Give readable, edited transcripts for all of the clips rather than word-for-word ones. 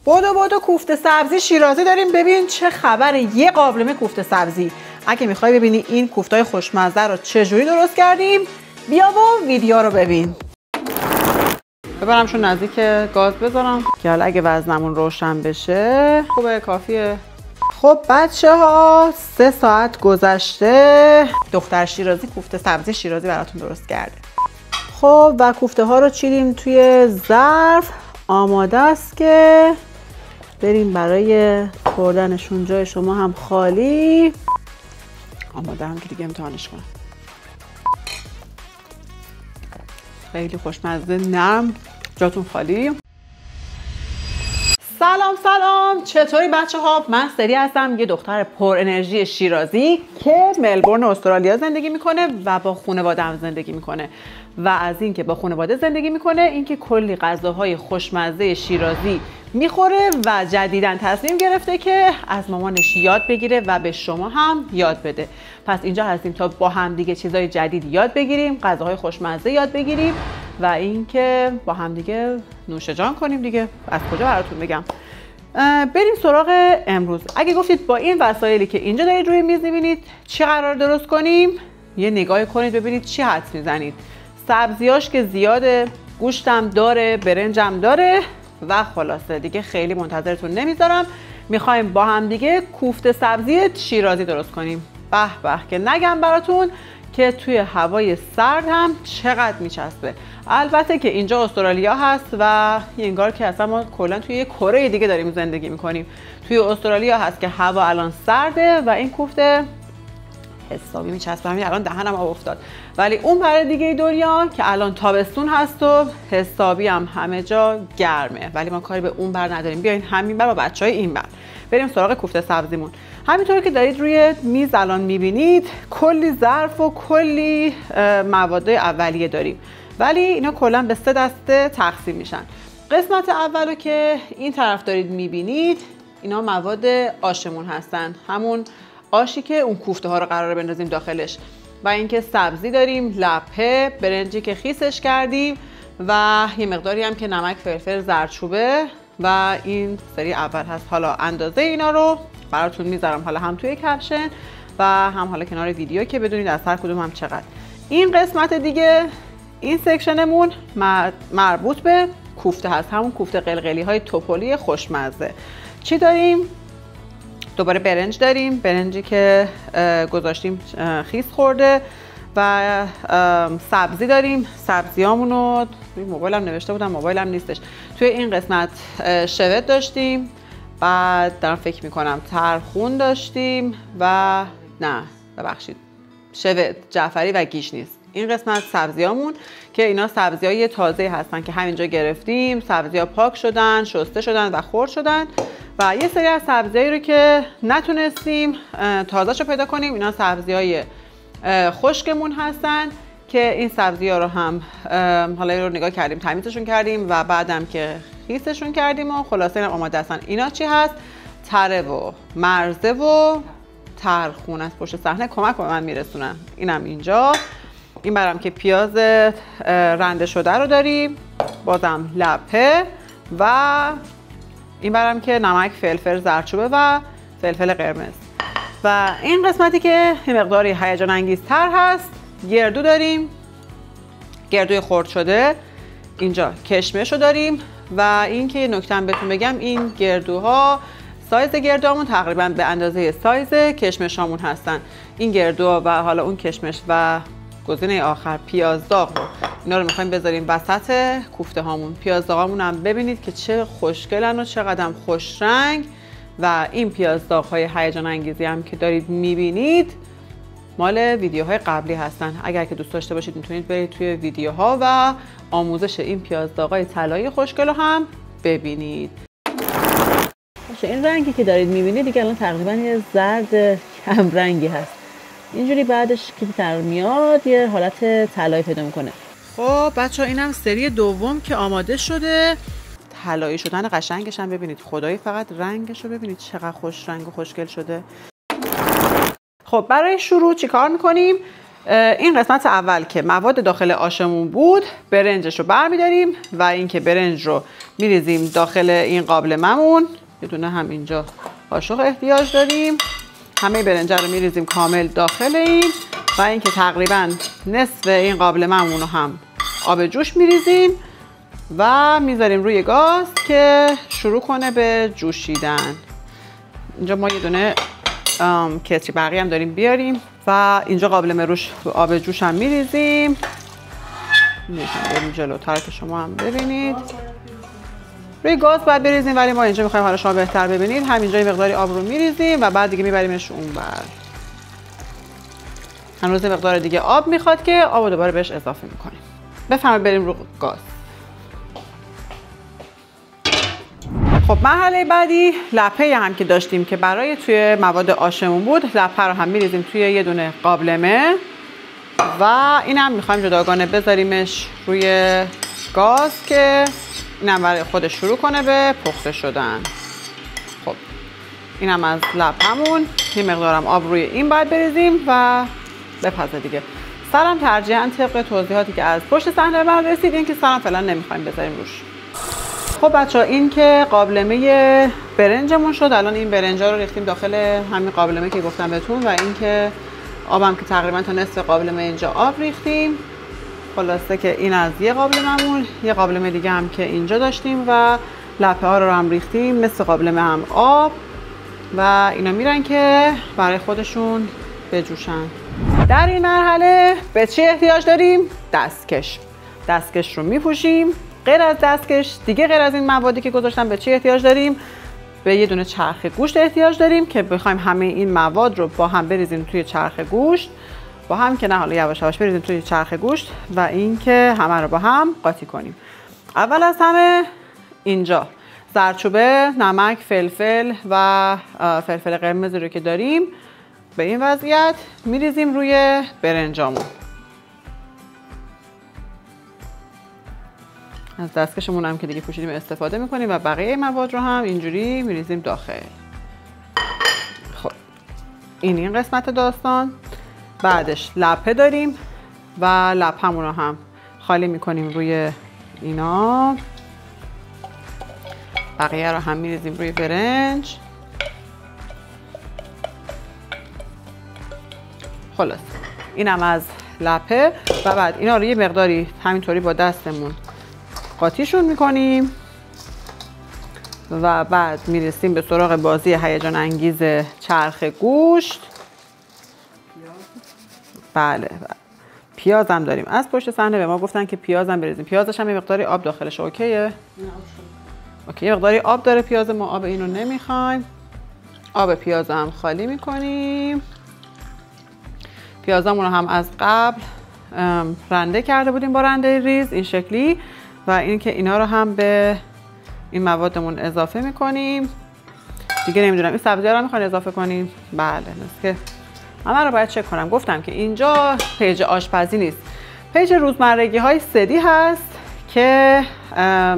بدو کوفته سبزی شیرازی داریم. ببین چه خبره، یه قابلمه کوفته سبزی. اگه میخوای ببینی این کوفته‌های خوشمزه رو چجوری درست کردیم، بیا و ویدیو رو ببین. ببرمشون نزدیک گاز بذارم که حالا اگه وزنمون روشن بشه خوبه، کافیه. خب بچه ها 3 ساعت گذشته، دختر شیرازی کوفته سبزی شیرازی براتون درست کرده. خب و کوفته ها رو چیدیم توی ظرف، آماده است که بریم برای خوردنشون. جای شما هم خالی. آماده هم که دیگه امتحانش کنم. خیلی خوشمزه، نرم، جاتون خالی. سلام چطوری بچه ها؟ من سری هستم، یه دختر پر انرژی شیرازی که ملبورن استرالیا زندگی میکنه و با خانواده هم زندگی میکنه. و از اینکه با خانواده زندگی میکنه، اینکه کلی غذاهای خوشمزه شیرازی میخوره و جدیداً تصمیم گرفته که از مامانش یاد بگیره و به شما هم یاد بده. پس اینجا هستیم تا با هم دیگه چیزای جدید یاد بگیریم، غذاهای خوشمزه یاد بگیریم و اینکه با هم دیگه نوش جان کنیم دیگه. از کجا براتون بگم؟ بریم سراغ امروز. اگه گفتید با این وسایلی که اینجا دارید روی میز میبینید چی قرار درست کنیم، یه نگاهی کنید ببینید چی حدس میزنید. سبزیاش که زیاده، گوشتم داره، برنجم داره و خلاصه دیگه خیلی منتظرتون نمیذارم. میخوایم با هم دیگه کوفته سبزی شیرازی درست کنیم. به به که نگم براتون که توی هوای سرد هم چقدر میچسبه. البته که اینجا استرالیا هست و انگار که اصلا ما کلا توی یه کره دیگه داریم زندگی میکنیم. توی استرالیا هست که هوا الان سرده و این کوفته حسابی میچسبه. همین الان دهنم آب افتاد. ولی اون پر دیگه دنیا که الان تابستون هست و حسابی هم همه جا گرمه، ولی ما کاری به اون بر نداریم. بیاین همین بر با بچهای این بر بریم سراغ کوفته سبزیمون. همینطور که دارید روی میز الان میبینید کلی ظرف و کلی مواد اولیه داریم، ولی اینا کلا به 3 دسته تقسیم میشن. قسمت اولو که این طرف دارید میبینید، اینا مواد آشمون هستن، همون آشی که اون کوفته ها رو قراره بندازیم داخلش. و اینکه سبزی داریم، لپه، برنجی که خیسش کردیم و یه مقداری هم که نمک، فلفل، زردچوبه و این سری اول هست. حالا اندازه اینا رو براتون میذارم حالا هم توی کپشن و هم حالا کنار ویدیو که بدونید از هر کدوم هم چقدر. این قسمت دیگه، این سکشنمون مربوط به کوفته هست، همون کوفته قلقلی های توپلی خوشمزه. چی داریم؟ دوباره برنج داریم، برنجی که گذاشتیم خیس خورده و سبزی داریم. سبزیامونو روی موبایلم نوشته بودم، موبایلم نیستش. توی این قسمت شوت داشتیم، بعد دارم فکر میکنم ترخون داشتیم و نه ببخشید شوت، جعفری و گیشنیز. این قسمت سبزیامون که اینا سبزیای تازه هستن که همینجا گرفتیم. سبزی‌ها پاک شدن، شسته شدن و خرد شدن و یه سری از سبزیایی رو که نتونستیم تازه‌شو پیدا کنیم، اینا سبزیای خشکمون هستن که این سبزی‌ها رو هم حالا رو نگاه کردیم، تمیزشون کردیم و بعدم که خیسشون کردیم و خلاصه اینا آماده هستن. اینا چی هست؟ تره و مرزه و ترخون از پشت صحنه کمک به من میرسونن. اینم اینجا. این برام که پیاز رنده شده رو داریم، بازم لپه و این برام که نمک، فلفل، زردچوبه و فلفل قرمز. و این قسمتی که یه مقداری هیجان انگیزتر هست، گردو داریم، گردوی خرد شده. اینجا کشمش رو داریم و این که نکته بهتون بگم، این گردوها سایز گردوهامون تقریبا به اندازه سایز کشمشامون هستن. این گردو و حالا اون کشمش و گزینه آخر پیاز داغ رو، اینا رو میخوایم بذاریم وسط کوفته هامون. پیاز داغامون هم ببینید که چه خوشگلن و چقدر خوش رنگ. و این پیاز داغ های هیجان انگیزی هم که دارید میبینید مال ویدیوهای قبلی هستن. اگر که دوست داشته باشید میتونید برید توی ویدیوها و آموزش این پیاز داغ های طلایی خوشگل رو هم ببینید. این رنگی که دارید میبینید دیگه الان تقریبا یه زرد کم رنگی هست. اینجوری بعدش که تر میاد یه حالت طلایی پیدا میکنه. خب بچه‌ها اینم سری دوم که آماده شده. طلایی شدن قشنگش هم ببینید، خدایی فقط رنگش رو ببینید چقدر خوش رنگ و خوشگل شده. خب برای شروع چیکار میکنیم؟ این قسمت اول که مواد داخل آشمون بود، برنجش رو برمیداریم و اینکه برنج رو میریزیم داخل این قابلممون. یه دونه هم اینجا قاشق احتیاج داریم. همه برنج رو میریزیم کامل داخل این و اینکه تقریبا نصف این قابلممون رو هم آب جوش میریزیم و میذاریم روی گاز که شروع کنه به جوشیدن. اینجا ما یه دونه کتری بقیه هم داریم بیاریم و اینجا قابلمه روش آب جوش هم میریزیم. میشم بریم جلوتر که شما هم ببینید. روی گاز باید بریزیم ولی ما اینجا میخوایم حالا شما بهتر ببینید. همینجا یه مقداری آب رو میریزیم و بعد دیگه میبریمش اون بر. هنوز یه مقدار دیگه آب میخواد که آب رو دوباره بهش اضافه میکنیم. بفرمایید بریم رو گاز. خب مرحله بعدی لپه هم که داشتیم که برای توی مواد آشمون بود، لپه رو هم میریزیم توی یه دونه قابلمه و اینم میخوایم جداگانه بذاریمش روی گاز که اینم برای خودش شروع کنه به پخته شدن. خب اینم از لپمون. یه مقدارم آب روی این باید بریزیم و بپزه دیگه. سرم ترجیحاً طبق توضیحاتی که از پشت صحنه من رسید، این که سرم فعلا نمیخوایم بذاریم روش. خب بچه‌ها این که قابلمه برنجمون شد. الان این برنجا رو ریختیم داخل همین قابلمه که گفتم بهتون و اینکه آبم که تقریبا تا نصف قابلمه اینجا آب ریختیم. خلاصه که این از یه قابلممون، یه قابلمه دیگه هم که اینجا داشتیم و لپه ها رو هم ریختیم، مثل قابلمه هم آب و اینا میرن که برای خودشون بجوشن. در این مرحله به چی احتیاج داریم؟ دستکش. دستکش رو میپوشیم. غیر از دستکش دیگه، غیر از این موادی که گذاشتم، به چی احتیاج داریم؟ به یه دونه چرخ گوشت احتیاج داریم که بخوایم همه این مواد رو با هم بریزیم توی چرخ گوشت. با هم که نه، حالا یواش یواش بریزیم توی چرخ گوشت و اینکه همه رو با هم قاطی کنیم. اول از همه اینجا زردچوبه، نمک، فلفل و فلفل قرمز رو که داریم به این وضعیت میریزیم روی برنجامون. از دستکشمون هم که دیگه پوشیدیم استفاده میکنیم و بقیه مواد رو هم اینجوری میریزیم داخل. خب این قسمت داستان. بعدش لپه داریم و لپه‌مون رو هم خالی میکنیم روی اینا. بقیه رو هم میریزیم روی برنج. خلاص اینم از لپه و بعد اینا رو یه مقداری همینطوری با دستمون قاطیشون میکنیم و بعد میرسیم به سراغ بازی هیجان انگیز چرخ گوشت. بله پیاز هم داریم. از پشت صحنه به ما گفتن که پیاز هم بریزیم. پیازش هم یه مقداری آب داخلش. اوکیه؟ اوکی، یه مقداری آب داره پیاز. ما آب اینو نمیخوایم. آب پیاز هم خالی میکنیم. پیازامون رو هم از قبل رنده کرده بودیم با رنده ریز این شکلی و این که اینا رو هم به این موادمون اضافه میکنیم. دیگه نمیدونم این سبزی‌ها رو میخواین اضافه کنیم؟ بله، که همه رو باید چک کنم. گفتم که اینجا پیج آشپزی نیست، پیج روزمرگی های سدی هست که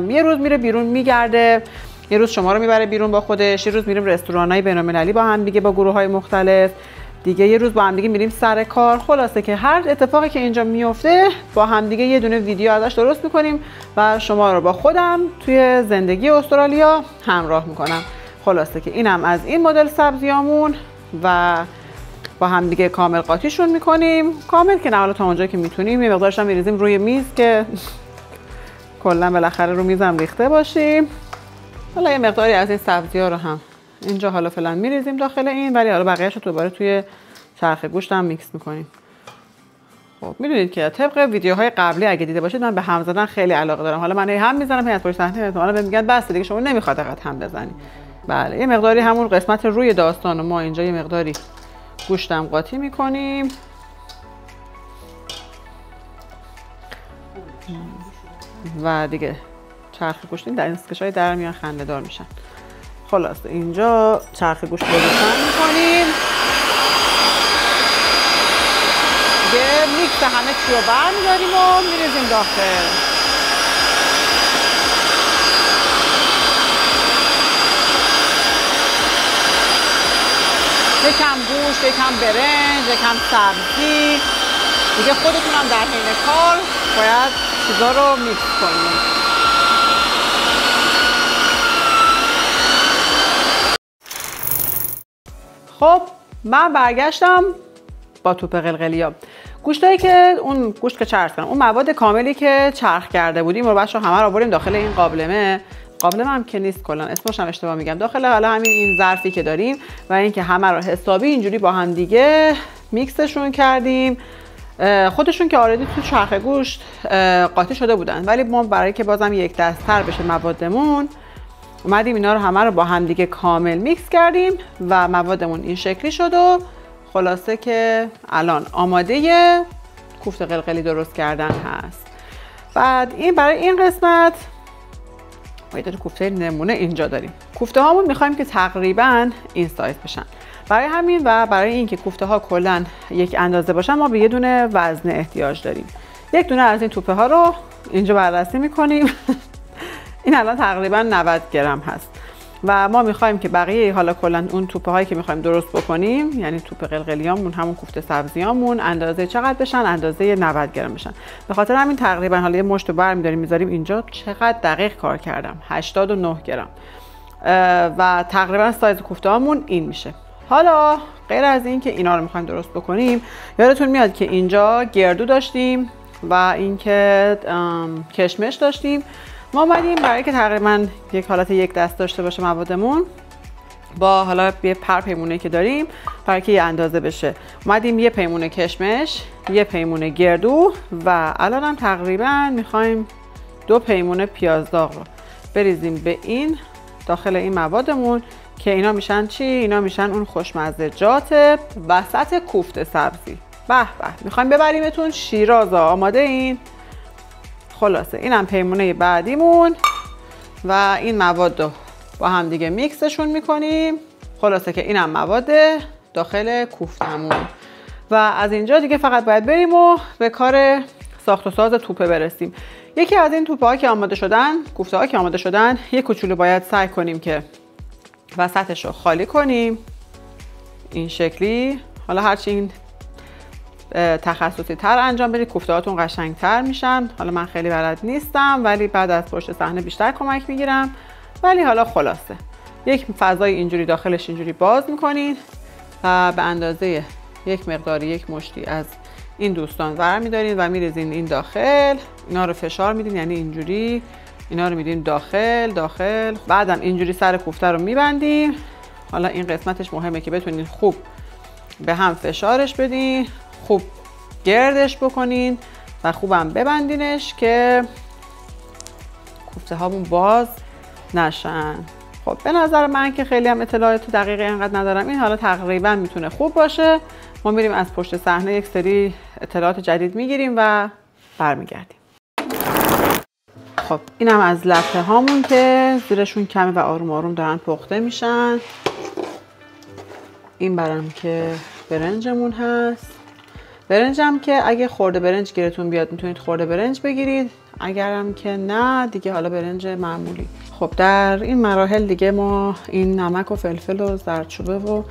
یه روز میره بیرون میگرده، یه روز شما رو میبره بیرون با خودش، یه روز میریم رستوران‌های بین‌المللی با هم دیگه با گروه‌های مختلف دیگه، یه روز با هم دیگه میریم سر کار. خلاصه که هر اتفاقی که اینجا میفته با هم دیگه یه دونه ویدیو ازش درست میکنیم و شما رو با خودم توی زندگی استرالیا همراه میکنم. خلاصه که اینم از این مدل سبزیامون و با هم دیگه کامل قاطیشون میکنیم. کامل که نه، حالا تا اونجایی که میتونیم. یه مقدارش هم میریزیم روی میز که کلا بالاخره رو میزم ریخته باشیم. حالا یه مقداری از این سبزی‌ها رو هم اینجا حالا فعلا میریزیم داخل این، ولی حالا بقیه‌اشو دوباره توی چرخ گوشت هم میکس میکنیم. خب میدونید که طبق ویدیوهای قبلی اگه دیده باشید من به هم زدن خیلی علاقه دارم. حالا من هم میزنم، از پشت صحنه احتمالاً بهم میگن بس دیگه شما نمیخواد فقط هم بزنی. بله، یه مقداری همون قسمت روی داستان ما اینجا یه مقداری گوشتم قاطی میکنیم و دیگه چرخ گوشت در این دستکش‌های در میان خنده دار میشن. خلاص اینجا چرخ گوشت رو روشن میکنیم. دیگه میکس همه چی رو برمیداریم و میریزیم داخل. یکم گوشت، یکم برنج، یکم سبزی دیگه خودتونم در حین کار باید چیزا رو میکس کنیم. خب من برگشتم با توپ قلقلیا. گوشتایی که اون گوشت که چرخ کردم، اون مواد کاملی که چرخ کرده بودیم رو بچه‌ها همه رو آوردیم داخل این قابلمه هم که نیست، کلا اسمش هم اشتباه میگم، داخل حالا همین این ظرفی که داریم و اینکه همه رو حسابی اینجوری با هم دیگه میکسشون کردیم. خودشون که آردی تو چرخ گوشت قاطی شده بودن، ولی ما برای که بازم یک دست‌تر بشه موادمون اومدیم اینا رو همه رو با هم دیگه کامل میکس کردیم و موادمون این شکلی شد و خلاصه که الان آماده کوفته قلقلی درست کردن هست. بعد این برای این قسمت باید کوفته نمونه اینجا داریم. کوفته هامون میخوایم که تقریبا این سایز بشن. برای همین و برای اینکه کوفته ها کلا یک اندازه باشن ما به یه دونه وزنه احتیاج داریم. یک دونه از این توپه ها رو اینجا بررسی میکنیم. این الان تقریبا 90 گرم هست و ما میخوایم که بقیه حالا کلا اون توپه هایی که میخوایم درست بکنیم، یعنی توپ قلقلیامون، همون کوفته سبزیامون، اندازه چقدر بشن؟ اندازه 90 گرم بشن. به خاطر همین تقریبا حالا یه مشت برمی‌داریم میذاریم اینجا. چقدر دقیق کار کردم، 89 گرم و تقریبا سایز کوفته‌هامون این میشه. حالا غیر از این که اینا رو میخوایم درست بکنیم، یادتون میاد که اینجا گردو داشتیم و اینکه کشمش داشتیم. ما اومدیم برای که تقریبا یک حالت یک دست داشته باشه موادمون، با حالا یه پیمونه که داریم برای که یه اندازه بشه، اومدیم یه پیمونه کشمش، یه پیمونه گردو و الان هم تقریبا میخوایم 2 پیمونه پیاز داغ رو بریزیم به این داخل این موادمون که اینا میشن چی؟ اینا میشن اون خوشمزجات وسط کوفته سبزی. به به، میخوایم ببریمتون شیراز. آماده این؟ خلاصه اینم پیمونه بعدیمون و این مواد رو با هم دیگه میکسشون میکنیم. خلاصه که اینم مواد داخل کوفتمون و از اینجا دیگه فقط باید بریم و به کار ساخت و ساز توپه برسیم. یکی از این توپه ها که آماده شدن، کوفته ها که آماده شدن، یک کوچولو باید سعی کنیم که وسطش رو خالی کنیم این شکلی. حالا هرچی این تخصصی تر انجام بدید کوفته هاتون قشنگ تر میشن. حالا من خیلی بلد نیستم ولی بعد از پشت صحنه بیشتر کمک میگیرم. ولی حالا خلاصه یک فضای اینجوری داخلش اینجوری باز میکنین و به اندازه یک مقداری یک مشتی از این دوستان ور میدارین و میریزین این داخل. اینا رو فشار میدین، یعنی اینجوری اینا رو میدین داخل. بعدم اینجوری سر کوفته رو میبندیم. حالا این قسمتش مهمه که بتونین خوب به هم فشارش بدین، خوب گردش بکنین و خوبم ببندینش که کوفته هامون باز نشن. خب به نظر من که خیلی هم اطلاعات دقیقی اینقدر ندارم، این حالا تقریبا میتونه خوب باشه. ما میریم از پشت صحنه یک سری اطلاعات جدید میگیریم و برمیگردیم. خب اینم از لفه هامون که زیرشون کمه و آروم آروم دارن پخته میشن. این برام که برنجمون هست. برنجم که اگه خورده برنج گیرتون بیاد میتونید خورده برنج بگیرید، اگرم که نه دیگه حالا برنج معمولی. خب در این مراحل دیگه ما این نمک و فلفل و زردچوبه و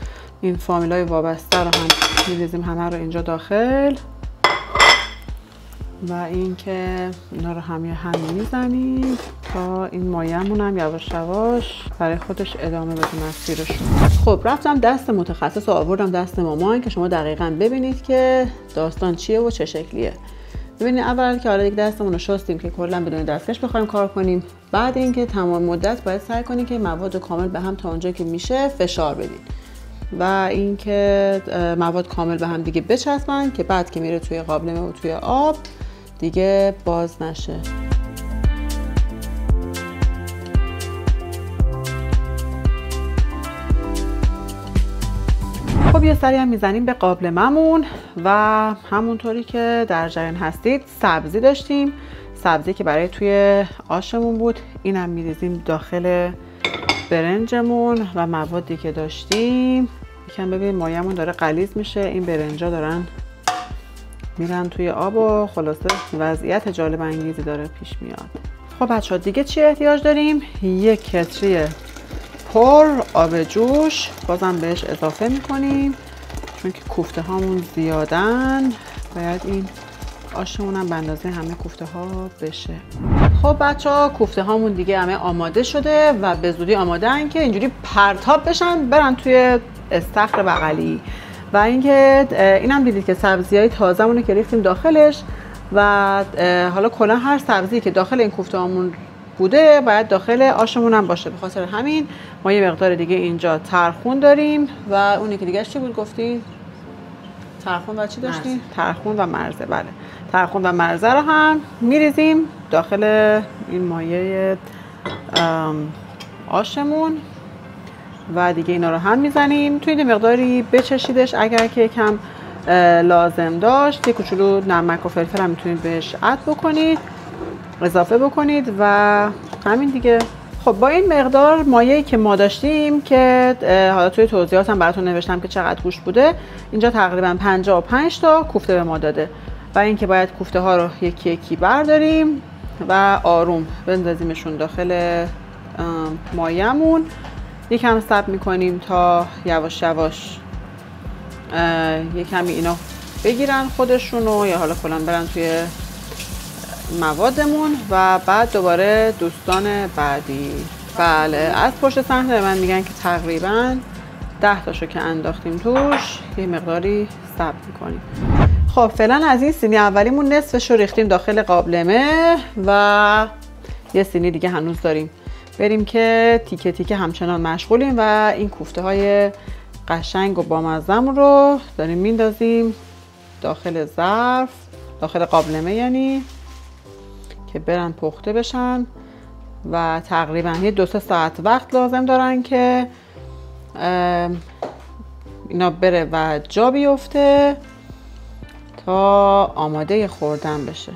این فامیلای وابسته رو هم میریزیم همه رو اینجا داخل و این که اینا رو هم میزنیم تا این مایه‌مون هم یواش یواش برای خودش ادامه بده مسیرش. خب رفتم دست متخصص و آوردم دست مامان که شما دقیقاً ببینید که داستان چیه و چه شکلیه. ببینید اول که حالا یک دستمون رو شستیم که کلا بدون دستکش بخوایم کار کنیم. بعد اینکه تمام مدت باید سعی کنیم که مواد کامل به هم تا اونجا که میشه فشار بدید و اینکه مواد کامل به هم دیگه بچسبن که بعد که میره توی قابلمه و توی آب دیگه باز نشه. خب یه سری هم میزنیم به قابلمه‌مون و همونطوری که در جریان هستید سبزی داشتیم، سبزی که برای توی آشمون بود، اینم میریزیم داخل برنجمون و موادی که داشتیم. یکم ببینید مایه‌مون داره غلیظ میشه، این برنجا دارن میرن توی آب و خلاصه وضعیت جالب انگیزی داره پیش میاد. خب بچه‌ها دیگه چی احتیاج داریم؟ یک کتری پر آب جوش بازم بهش اضافه میکنیم چون که کوفته هامون زیادن باید این آشمون هم به اندازه همه کوفته ها بشه. خب بچه ها کوفته هامون دیگه همه آماده شده و به زودی آماده‌ان که اینجوری پرتاب بشن برن توی استخر بغلی. و اینکه اینم دیدید که سبزی‌های تازه‌مون که ریختیم داخلش و حالا کلا هر سبزی که داخل این کوفته هامون بوده باید داخل آشمون هم باشه. به خاطر همین ما یه مقدار دیگه اینجا ترخون داریم و اونی که دیگه چی بود گفتی؟ ترخون و چی داشتی؟ ترخون و مرزه. بله، ترخون و مرزه رو هم میریزیم داخل این مایه آشمون و دیگه اینا رو هم میزنیم. توی این مقداری بچشیدش، اگر که کم لازم داشت یه کوچولو نمک و فلفل هم میتونید بهش اد بکنید، اضافه بکنید و همین دیگه. خب با این مقدار مایه‌ای که ما داشتیم که حالا توی توضیحاتم براتون نوشتم که چقدر گوشت بوده، اینجا تقریبا 55 تا کوفته به ما داده و اینکه باید کوفته ها رو یکی یکی برداریم و آروم بندازیمشون داخل مایه‌مون. یکم صبر می‌کنیم تا یواش یواش یه کمی اینا بگیرن خودشونو یا حالا کلا برن توی موادمون و بعد دوباره دوستان بعدی. بله، از پشت صحنه من میگن که تقریبا 10 تاشو که انداختیم توش یه مقداری صبر میکنیم. خب فعلا از این سینی اولیمون نصفش رو ریختیم داخل قابلمه و یه سینی دیگه هنوز داریم. بریم که تیکه تیکه همچنان مشغولیم و این کوفته های قشنگ و بامزه‌مون رو داریم میندازیم داخل ظرف، داخل قابلمه یعنی، که برن پخته بشن و تقریبا یه 2-3 ساعت وقت لازم دارن که اینا بره و جا بیفته تا آماده خوردن بشه.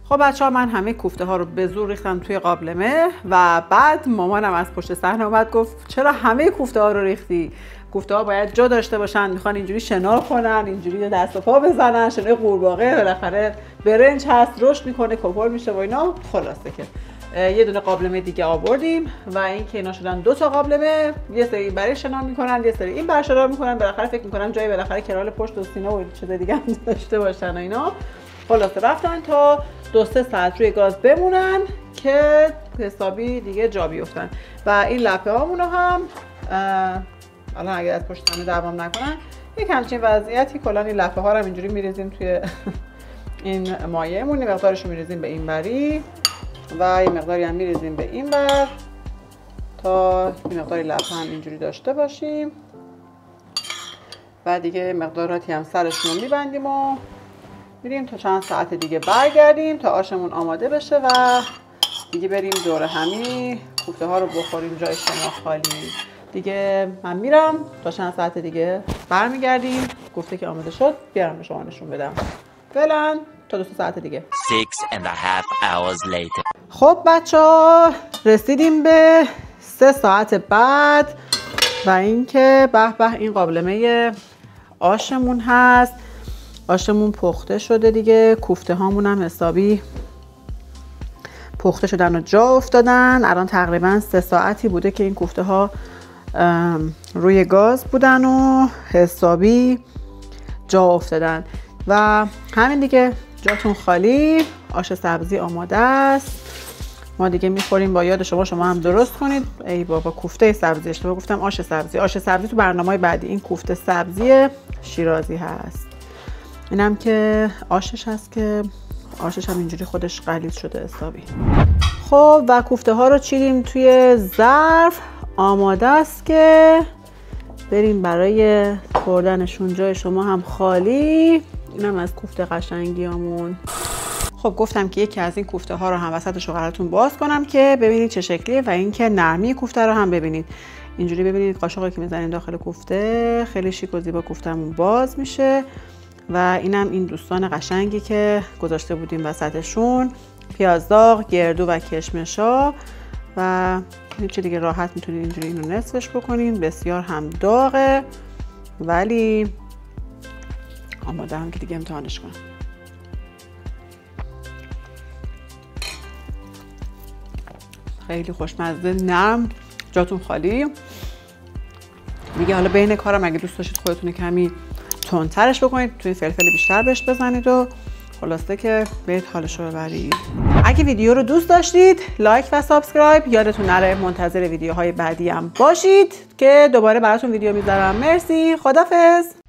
خب بچه ها من همه کوفته ها رو به زور ریختم توی قابلمه و بعد مامانم از پشت صحنه اومد گفت چرا همه کوفته ها رو ریختی؟ کوفته ها باید جا داشته باشن، میخوان اینجوری شنا کنن، اینجوری دست و پا بزنن، شنای قورباغه بالاخره برنج هست رشد میکنه کپل میشه و اینا. خلاصه که یه دونه قابلمه دیگه آوردیم و این که اینا شدن 2 تا قابلمه، یه سری برای شنا میکنن، یه سری این بر شنا میکنن. بالاخره فکر میکنم جایی بالاخره کرال پشت و سینه و چیز دیگه هم داشته باشن و اینا. خلاصه رفتن تا 2-3 ساعت روی گاز بمونن که حسابی دیگه جا بیفتن و این لپه هامونو هم الان اگر از پشت صحنه دوام نکنن یک همچین وضعیتی کلا این لپه ها رو اینجوری میریزیم توی این مایه‌مون، یه مقدارشو میریزیم به این بری و یه مقداری هم میریزیم به این بر تا یه مقداری لپه هم اینجوری داشته باشیم و دیگه مقداراتی هم سرشون رو میبندیم و میریم تا چند ساعت دیگه برگردیم تا آشمون آماده بشه و دیگه بریم دور همی کوفته ها رو بخوریم جای شما خالی. دیگه من میرم تا چند ساعت دیگه برمیگردیم، گفته که آماده شد بیارم به شما نشون بدم. فعلا تا 2 ساعت دیگه. 6.5 hours later. خب بچه ها رسیدیم به 3 ساعت بعد و اینکه به به این قابلمه آشمون هست. آشمون پخته شده دیگه، کوفته هامون هم حسابی پخته شدن و جا افتادن. الان تقریبا 3 ساعتی بوده که این کوفته ها روی گاز بودن و حسابی جا افتادن و همین دیگه جاتون خالی. آش سبزی آماده است، ما دیگه میخوریم. با یاد شما هم درست کنید. ای بابا کوفته سبزی، اشتباه گفتم آش سبزی. آش سبزی تو برنامه‌های بعدی. این کوفته سبزی شیرازی هست. اینم که آشش هست که آشش هم اینجوری خودش غلیظ شده حسابی. خب و کوفته ها رو چیدیم توی ظرف، آماده است که بریم برای خوردنشون. جای شما هم خالی. اینم از کوفته قشنگیامون. خب گفتم که یکی از این کوفته ها رو هم وسطش رو براتون باز کنم که ببینید چه شکلیه و اینکه نرمی کوفته رو هم ببینید. اینجوری ببینید قاشقی که میزنیم داخل کوفته خیلی شیک و زیبا کوفته‌مون باز میشه و اینم این دوستان قشنگی که گذاشته بودیم وسطشون، پیاز داغ، گردو و کشمشا و هیچ دیگه راحت میتونید اینجوری اینو نصفش بکنین. بسیار هم داغه ولی آماده هم که دیگه امتحانش کنم. خیلی خوشمزه، نرم، جاتون خالی دیگه. حالا بین کارم اگه دوست داشتید خودتون کمی تندترش بکنید، توی فلفل بیشتر بهش بزنید و خلاصه که برید حالشو ببرید. اگه ویدیو رو دوست داشتید لایک و سابسکرایب یادتون نره، منتظر ویدیوهای بعدی هم باشید که دوباره براتون ویدیو میذارم. مرسی، خدافظ.